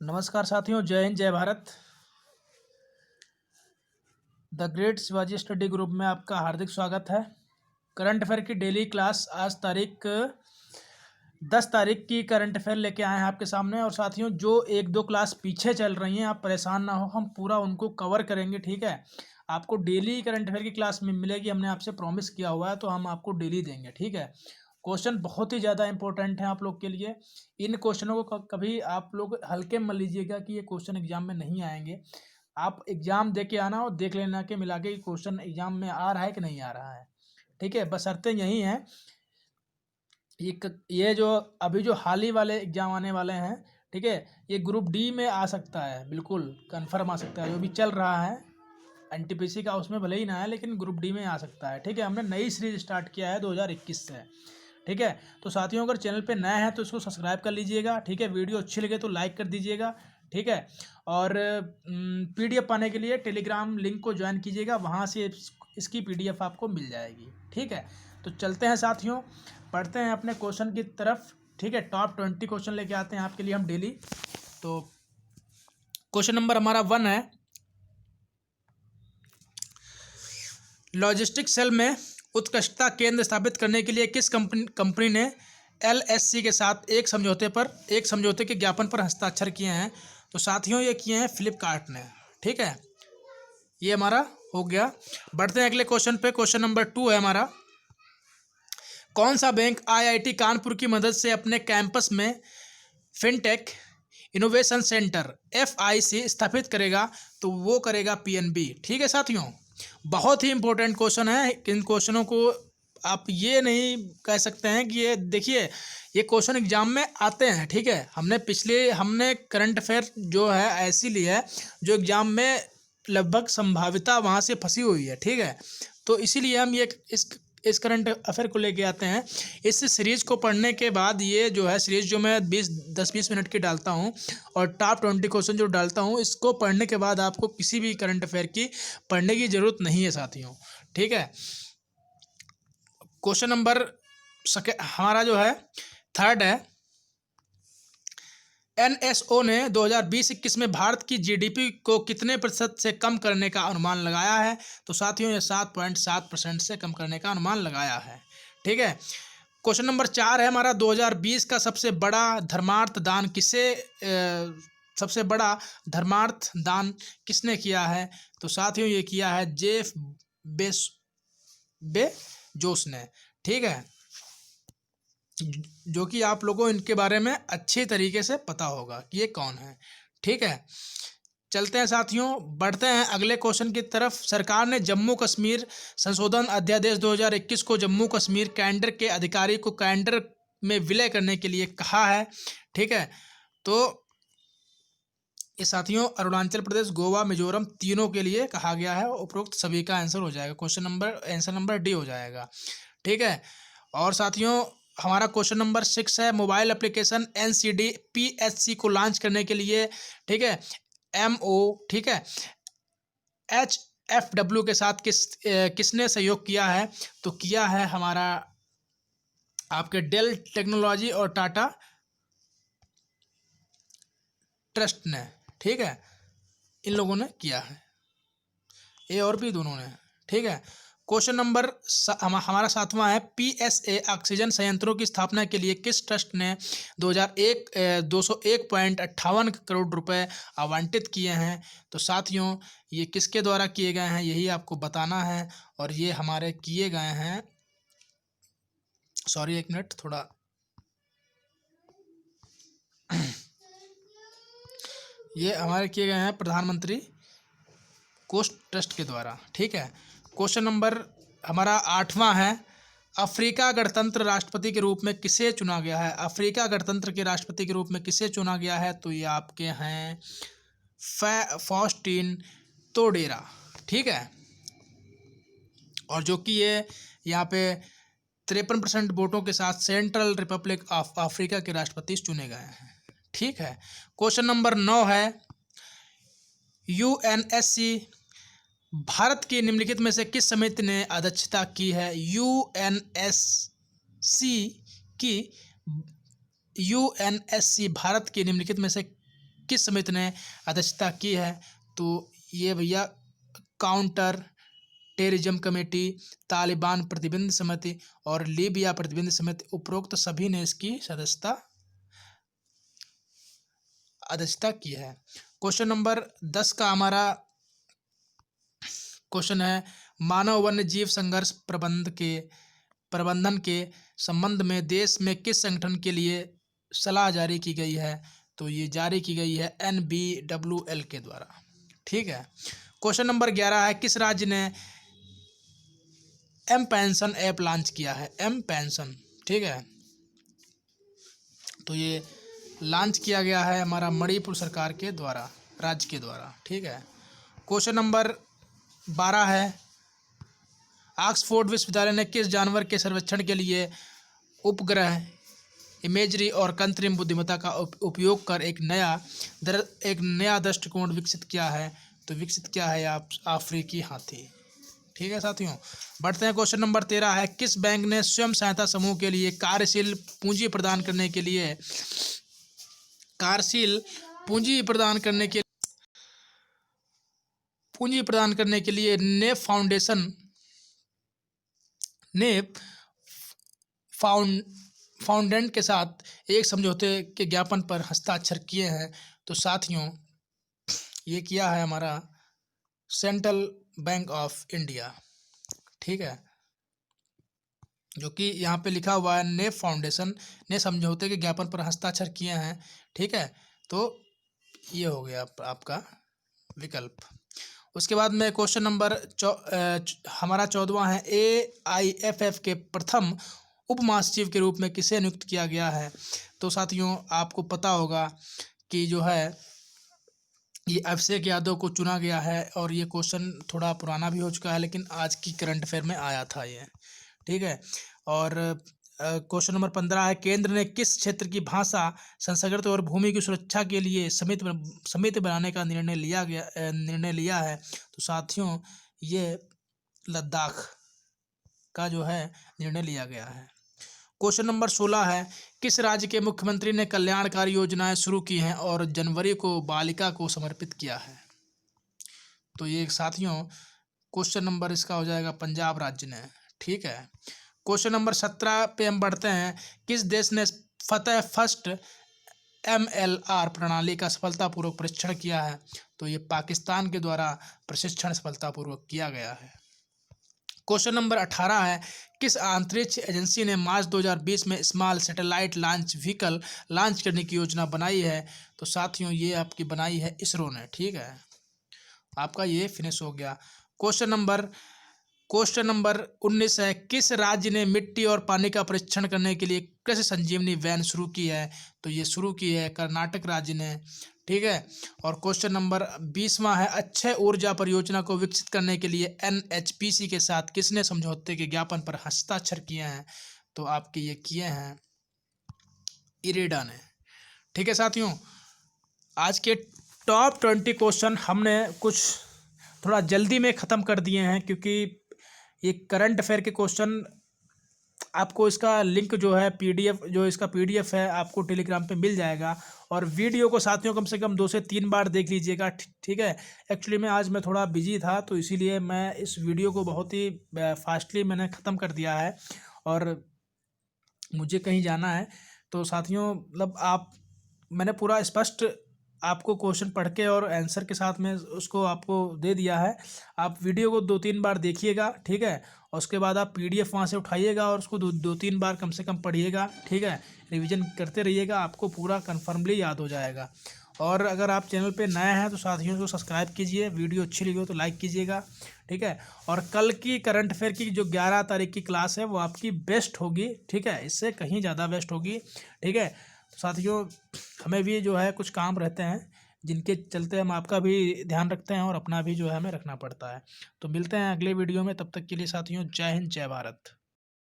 नमस्कार साथियों, जय हिंद जय Bharat. The great Shivaji study group में आपका हार्दिक स्वागत है। करंट अफेयर की डेली क्लास आज तारीख 10 तारीख की करंट अफेयर लेके आए हैं आपके सामने। और साथियों, जो एक दो क्लास पीछे चल रही हैं, आप परेशान ना हो, हम पूरा उनको कवर करेंगे। ठीक है, आपको डेली करंट अफेयर की क्लास में मिलेगी। हमने आपसे प्रॉमिस किया हुआ है, तो हम आपको डेली देंगे। ठीक है, क्वेश्चन बहुत ही ज़्यादा इंपॉर्टेंट हैं आप लोग के लिए। इन क्वेश्चनों को कभी आप लोग हल्के में लीजिएगा कि ये क्वेश्चन एग्जाम में नहीं आएंगे। आप एग्जाम दे के आना और देख लेना कि मिला के क्वेश्चन एग्जाम में आ रहा है कि नहीं आ रहा है। ठीक है, बशर्ते यही है ये जो अभी जो हाल ही वाले एग्जाम आने वाले हैं, ठीक है, ये ग्रुप डी में आ सकता है, बिल्कुल कंफर्म आ सकता है। जो भी चल रहा है एनटीपीसी का, उसमें भले ही ना है, लेकिन ग्रुप डी में आ सकता है। ठीक है, हमने नई सीरीज स्टार्ट किया है 2021 से। ठीक है, तो साथियों, अगर चैनल पे नए हैं तो इसको सब्सक्राइब कर लीजिएगा। ठीक है, वीडियो अच्छी लगे तो लाइक कर दीजिएगा। ठीक है, और पीडीएफ पाने के लिए टेलीग्राम लिंक को ज्वाइन कीजिएगा, वहाँ से इसकी पीडीएफ आपको मिल जाएगी। ठीक है, तो चलते हैं साथियों, पढ़ते हैं अपने क्वेश्चन की तरफ। ठीक है, टॉप 20 क्वेश्चन लेके आते हैं आपके लिए हम डेली। तो क्वेश्चन नंबर हमारा 1 है, लॉजिस्टिक्स सेल में उत्कृष्टता केंद्र स्थापित करने के लिए किस कंपनी ने एलएससी के साथ एक समझौते के ज्ञापन पर हस्ताक्षर किए हैं? तो साथियों, ये किए हैं फ्लिपकार्ट ने। ठीक है, ये हमारा हो गया। बढ़ते हैं अगले क्वेश्चन पे। क्वेश्चन नंबर 2 है हमारा, कौन सा बैंक आईआईटी कानपुर की मदद से अपने कैंपस में फिनटेक इनोवेशन सेंटर एफआईसी स्थापित करेगा? तो वो करेगा पीएनबी। ठीक है साथियों, बहुत ही इंपॉर्टेंट क्वेश्चन है। इन क्वेश्चनों को आप ये नहीं कह सकते हैं कि ये देखिए, ये क्वेश्चन एग्जाम में आते हैं। ठीक है, हमने करंट अफेयर जो है ऐसी ली है जो एग्जाम में लगभग संभाविता वहाँ से फंसी हुई है। ठीक है, तो इसीलिए हम ये इस करंट अफेयर को लेके आते हैं। इस सीरीज़ को पढ़ने के बाद, ये जो है सीरीज़ जो मैं 10-20 मिनट की डालता हूँ और टॉप 20 क्वेश्चन जो डालता हूँ, इसको पढ़ने के बाद आपको किसी भी करंट अफेयर की पढ़ने की ज़रूरत नहीं है साथियों। ठीक है, क्वेश्चन नंबर हमारा जो है 3rd है, एनएसओ ने 2020-21 में भारत की जीडीपी को कितने प्रतिशत से कम करने का अनुमान लगाया है? तो साथियों, ये 7.7% से कम करने का अनुमान लगाया है। ठीक है, क्वेश्चन नंबर 4 है हमारा, 2020 का सबसे बड़ा धर्मार्थ दान किसने किया है? तो साथियों, ये किया है जेफ बेजोस ने। ठीक है, जो कि आप लोगों को इनके बारे में अच्छी तरीके से पता होगा कि ये कौन है। ठीक है, चलते हैं साथियों, बढ़ते हैं अगले क्वेश्चन की तरफ। सरकार ने जम्मू कश्मीर संशोधन अध्यादेश 2021 को जम्मू कश्मीर कैडर के अधिकारी को कैडर में विलय करने के लिए कहा है। ठीक है, तो ये साथियों अरुणाचल प्रदेश, गोवा, मिजोरम तीनों के लिए कहा गया है। उपरोक्त सभी का आंसर हो जाएगा, आंसर नंबर डी हो जाएगा। ठीक है, और साथियों हमारा क्वेश्चन नंबर 6 है, मोबाइल एप्लीकेशन एनसीडी पीएचसी को लॉन्च करने के लिए, ठीक है, ठीक है, एचएफडब्ल्यू के साथ किसने सहयोग किया है? तो किया है हमारा आपके डेल टेक्नोलॉजी और टाटा ट्रस्ट ने। ठीक है, इन लोगों ने किया है, ए और बी दोनों ने। ठीक है, क्वेश्चन नंबर हमारा 7वां है, पीएसए ऑक्सीजन संयंत्रों की स्थापना के लिए किस ट्रस्ट ने 201.58 करोड़ रुपए आवंटित किए हैं? तो साथियों, ये किसके द्वारा किए गए हैं, यही आपको बताना है। और ये हमारे किए गए हैं, सॉरी एक मिनट, थोड़ा ये हमारे किए गए हैं प्रधानमंत्री कोष ट्रस्ट के द्वारा। ठीक है, क्वेश्चन नंबर हमारा 8वां है, अफ्रीका गणतंत्र राष्ट्रपति के रूप में किसे चुना गया है? अफ्रीका गणतंत्र के राष्ट्रपति के रूप में किसे चुना गया है? तो ये आपके हैं फॉस्टीन तोडेरा। ठीक है, और जो कि ये यहाँ पे 53% वोटों के साथ सेंट्रल रिपब्लिक ऑफ अफ्रीका के राष्ट्रपति चुने गए हैं। ठीक है, क्वेश्चन नंबर 9 है, यूएनएससी भारत की निम्नलिखित में से किस समिति ने अध्यक्षता की है? यूएनएससी भारत की निम्नलिखित में से किस समिति ने अध्यक्षता की है? तो ये भैया काउंटर टेररिज्म कमेटी, तालिबान प्रतिबंध समिति और लीबिया प्रतिबंध समिति, उपरोक्त सभी ने इसकी अध्यक्षता की है। क्वेश्चन नंबर 10 का हमारा क्वेश्चन है, मानव वन्य जीव संघर्ष प्रबंधन के संबंध में देश में किस संगठन के लिए सलाह जारी की गई है? तो ये जारी की गई है NBWL के द्वारा। ठीक है। क्वेश्चन नंबर 11 है, किस राज्य ने एम पेंशन ऐप लॉन्च किया है? एम पेंशन, ठीक है, तो ये लॉन्च किया गया है हमारा मणिपुर सरकार के द्वारा, राज्य के द्वारा। ठीक है। क्वेश्चन नंबर 12 है, ऑक्सफोर्ड विश्वविद्यालय ने किस जानवर के सर्वेक्षण के लिए उपग्रह इमेजरी और कृत्रिम बुद्धिमत्ता का उपयोग कर एक नया दृष्टिकोण विकसित किया है? तो विकसित किया है अफ्रीकी हाथी। ठीक है साथियों, बढ़ते हैं। क्वेश्चन नंबर 13 है, किस बैंक ने स्वयं सहायता समूह के लिए कार्यशील पूंजी प्रदान करने के लिए नेप फाउंडेंट के साथ एक समझौते के ज्ञापन पर हस्ताक्षर किए हैं? तो साथियों ये किया है हमारा सेंट्रल बैंक ऑफ इंडिया। ठीक है, जो कि यहाँ पे लिखा हुआ है नेप फाउंडेशन ने समझौते के ज्ञापन पर हस्ताक्षर किए हैं। ठीक है, तो ये हो गया आपका विकल्प। उसके बाद में क्वेश्चन नंबर हमारा 14वां है, AIFF के प्रथम उप महासचिव के रूप में किसे नियुक्त किया गया है? तो साथियों आपको पता होगा कि जो है ये अभिषेक यादव को चुना गया है, और ये क्वेश्चन थोड़ा पुराना भी हो चुका है लेकिन आज की करंट अफेयर में आया था ये। ठीक है। और क्वेश्चन नंबर 15 है, केंद्र ने किस क्षेत्र की भाषा संस्कृत और भूमि की सुरक्षा के लिए समिति बनाने का निर्णय लिया है? तो साथियों ये लद्दाख का जो है निर्णय लिया गया है। क्वेश्चन नंबर 16 है, किस राज्य के मुख्यमंत्री ने कल्याणकारी योजनाएं शुरू की हैं और जनवरी को बालिका को समर्पित किया है? तो ये साथियों क्वेश्चन नंबर इसका हो जाएगा पंजाब राज्य ने। ठीक है। क्वेश्चन नंबर 17 पे हम बढ़ते हैं, किस देश ने फतेह फर्स्ट MLR प्रणाली का सफलतापूर्वक परीक्षण किया है? तो ये पाकिस्तान के द्वारा प्रशिक्षण सफलतापूर्वक किया गया है। क्वेश्चन नंबर 18 है, किस अंतरिक्ष एजेंसी ने मार्च 2020 में small satellite launch vehicle launch करने की योजना बनाई है? तो साथियों ये आपकी बनाई है इसरो ने। ठीक है, आपका ये फिनिश हो गया। क्वेश्चन नंबर 19 है, किस राज्य ने मिट्टी और पानी का परीक्षण करने के लिए कृषि संजीवनी वैन शुरू की है? तो ये शुरू की है कर्नाटक राज्य ने। ठीक है। और क्वेश्चन नंबर 20वां है, अक्षय ऊर्जा परियोजना को विकसित करने के लिए NHPC के साथ किसने समझौते के ज्ञापन पर हस्ताक्षर किए हैं? तो आपके ये किए हैं इरेडा ने। ठीक है साथियों, आज के टॉप 20 क्वेश्चन हमने कुछ थोड़ा जल्दी में ख़त्म कर दिए हैं, क्योंकि ये करंट अफेयर के क्वेश्चन आपको इसका लिंक जो है PDF है आपको टेलीग्राम पे मिल जाएगा। और वीडियो को साथियों कम से कम 2 से 3 बार देख लीजिएगा। ठीक है। एक्चुअली में आज मैं थोड़ा बिजी था, तो इसीलिए मैं इस वीडियो को बहुत ही फास्टली मैंने ख़त्म कर दिया है, और मुझे कहीं जाना है। तो साथियों मतलब मैंने पूरा स्पष्ट आपको क्वेश्चन पढ़ के और आंसर के साथ में उसको आपको दे दिया है। आप वीडियो को 2-3 बार देखिएगा। ठीक है। और उसके बाद आप PDF वहाँ से उठाइएगा और उसको 2-3 बार कम से कम पढ़िएगा। ठीक है, रिवीजन करते रहिएगा, आपको पूरा कन्फर्मली याद हो जाएगा। और अगर आप चैनल पे नए हैं तो साथियों को सब्सक्राइब कीजिए, वीडियो अच्छी लगी हो तो लाइक कीजिएगा। ठीक है। और कल की करंट अफेयर की जो 11 तारीख की क्लास है वो आपकी बेस्ट होगी। ठीक है, इससे कहीं ज़्यादा बेस्ट होगी। ठीक है। तो साथियों हमें भी जो है कुछ काम रहते हैं जिनके चलते हम आपका भी ध्यान रखते हैं और अपना भी जो है हमें रखना पड़ता है। तो मिलते हैं अगले वीडियो में, तब तक के लिए साथियों जय हिंद जय भारत।